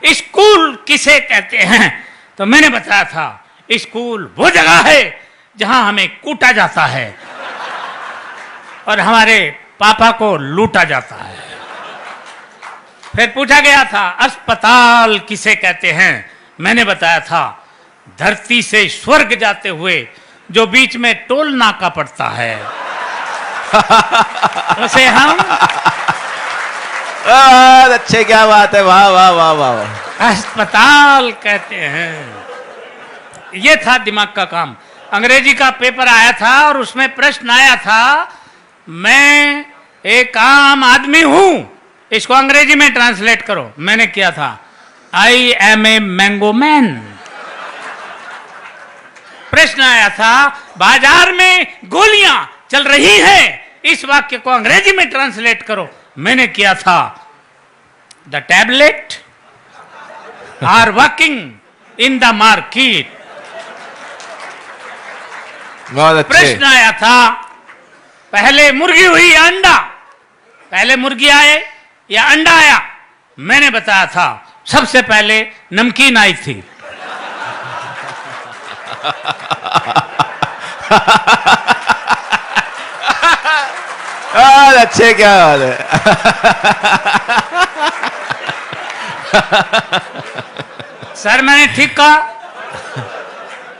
School किसे कहते हैं, तो मैंने बताया था स्कूल वो जगह है जहां हमें कूटा जाता है और हमारे पापा को लूटा जाता है। फिर पूछा गया था अस्पताल किसे कहते हैं, मैंने बताया था धरती से स्वर्ग जाते हुए जो बीच में टोल नाका पड़ता है उसे हम अच्छे, क्या बात है, वाह वाह वाह वाह, अस्पताल कहते हैं। ये था दिमाग का काम। अंग्रेजी का पेपर आया था और उसमें प्रश्न आया था मैं एक आम आदमी हूं, इसको अंग्रेजी में ट्रांसलेट करो। मैंने किया था I am a mango man. प्रश्न आया था बाजार में गोलियां चल रही हैं, इस वाक्य को अंग्रेजी में ट्रांसलेट करो। मैंने किया था the tablet are working in the market. प्रश्न आया था पहले मुर्गी हुई या अंडा, पहले मुर्गी आए या अंडा आया। मैंने बताया था सबसे पहले नमकीन आई थी। अच्छे, क्या बात है। सर मैंने ठीक कहा?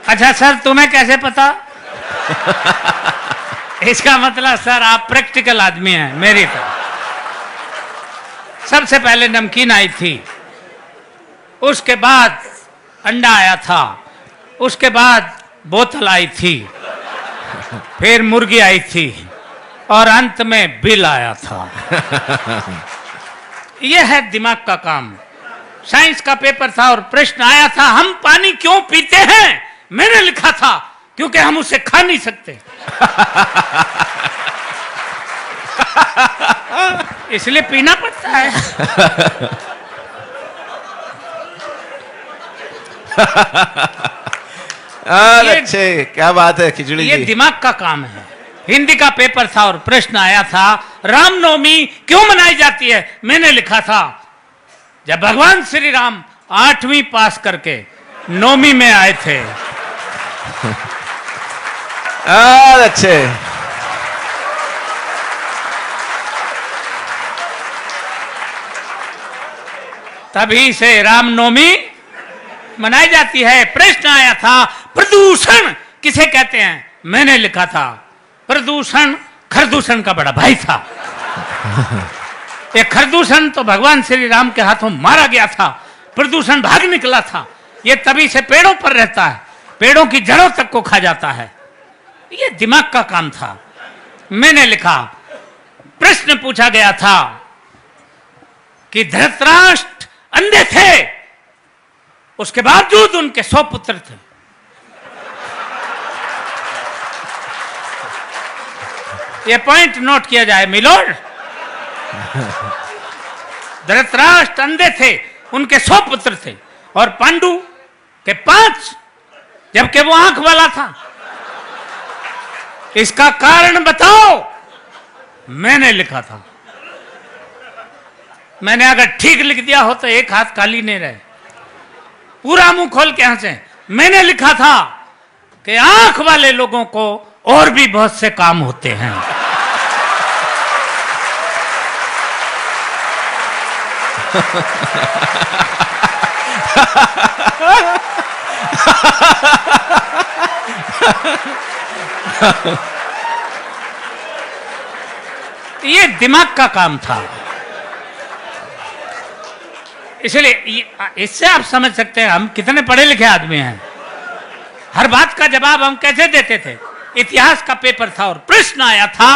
अच्छा सर तुम्हें कैसे पता? इसका मतलब सर आप प्रैक्टिकल आदमी हैं मेरी तरह। सबसे पहले नमकीन आई थी, उसके बाद अंडा आया था, उसके बाद बोतल आई थी, फिर मुर्गी आई थी और अंत में बिल आया था। यह है दिमाग का काम। साइंस का पेपर था और प्रश्न आया था हम पानी क्यों पीते हैं। मैंने लिखा था क्योंकि हम उसे खा नहीं सकते इसलिए पीना पड़ता है। अच्छे, क्या बात है खिचड़ी ये जी। दिमाग का काम है। हिंदी का पेपर था और प्रश्न आया था रामनवमी क्यों मनाई जाती है। मैंने लिखा था जब भगवान श्री राम 8वीं पास करके 9वीं में आए थे। अच्छे, तभी से रामनवमी मनाई जाती है। प्रश्न आया था प्रदूषण किसे कहते हैं। मैंने लिखा था प्रदूषण खरदूषण का बड़ा भाई था। ये खरदूषण तो भगवान श्री राम के हाथों मारा गया था, प्रदूषण भाग निकला था। ये तभी से पेड़ों पर रहता है, पेड़ों की जड़ों तक को खा जाता है। ये दिमाग का काम था। मैंने लिखा प्रश्न पूछा गया था कि धृतराष्ट्र अंधे थे, उसके बावजूद उनके 100 पुत्र थे। यह पॉइंट नोट किया जाए मिलोड। धृतराष्ट्र अंधे थे, उनके 100 पुत्र थे और पांडु के 5, जबकि वो आंख वाला था। इसका कारण बताओ। मैंने लिखा था। मैंने अगर ठीक लिख दिया हो तो एक हाथ खाली नहीं रहे, पूरा मुंह खोल के हंसे। मैंने लिखा था कि आंख वाले लोगों को और भी बहुत से काम होते हैं। ये दिमाग का काम था। इसलिए इससे आप समझ सकते हैं हम कितने पढ़े लिखे आदमी हैं। हर बात का जवाब हम कैसे देते थे। इतिहास का पेपर था और प्रश्न आया था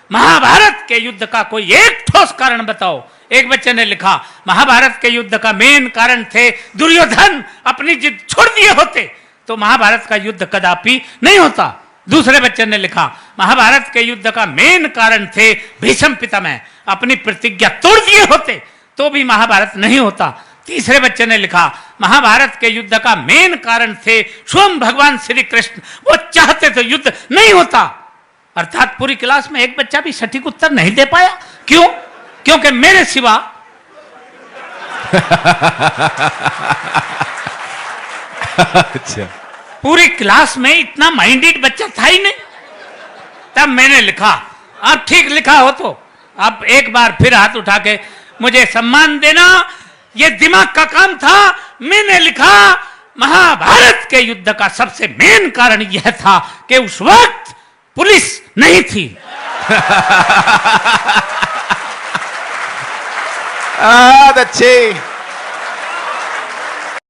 महाभारत के युद्ध का कोई एक ठोस कारण बताओ। एक बच्चे ने लिखा महाभारत के युद्ध का मेन कारण थे दुर्योधन अपनी जिद छोड़ दिए होते तो महाभारत का युद्ध कदापि नहीं होता। दूसरे बच्चे ने लिखा महाभारत के युद्ध का मेन कारण थे भीष्म पितामह अपनी प्रतिज्ञा तोड़ दिए होते तो भी महाभारत नहीं होता। तीसरे बच्चे ने लिखा महाभारत के युद्ध का मेन कारण थे स्वयं भगवान श्री कृष्ण, वो चाहते तो युद्ध नहीं होता। अर्थात पूरी क्लास में एक बच्चा भी सटीक उत्तर नहीं दे पाया। क्यों? क्योंकि मेरे सिवा अच्छा। पूरी क्लास में इतना माइंडेड बच्चा था ही नहीं। तब मैंने लिखा, अब ठीक लिखा हो तो अब एक बार फिर हाथ उठा के मुझे सम्मान देना, यह दिमाग का काम था। मैंने लिखा, महाभारत के युद्ध का सबसे मेन कारण यह था कि उस वक्त पुलिस नहीं थी। बहुत अच्छे।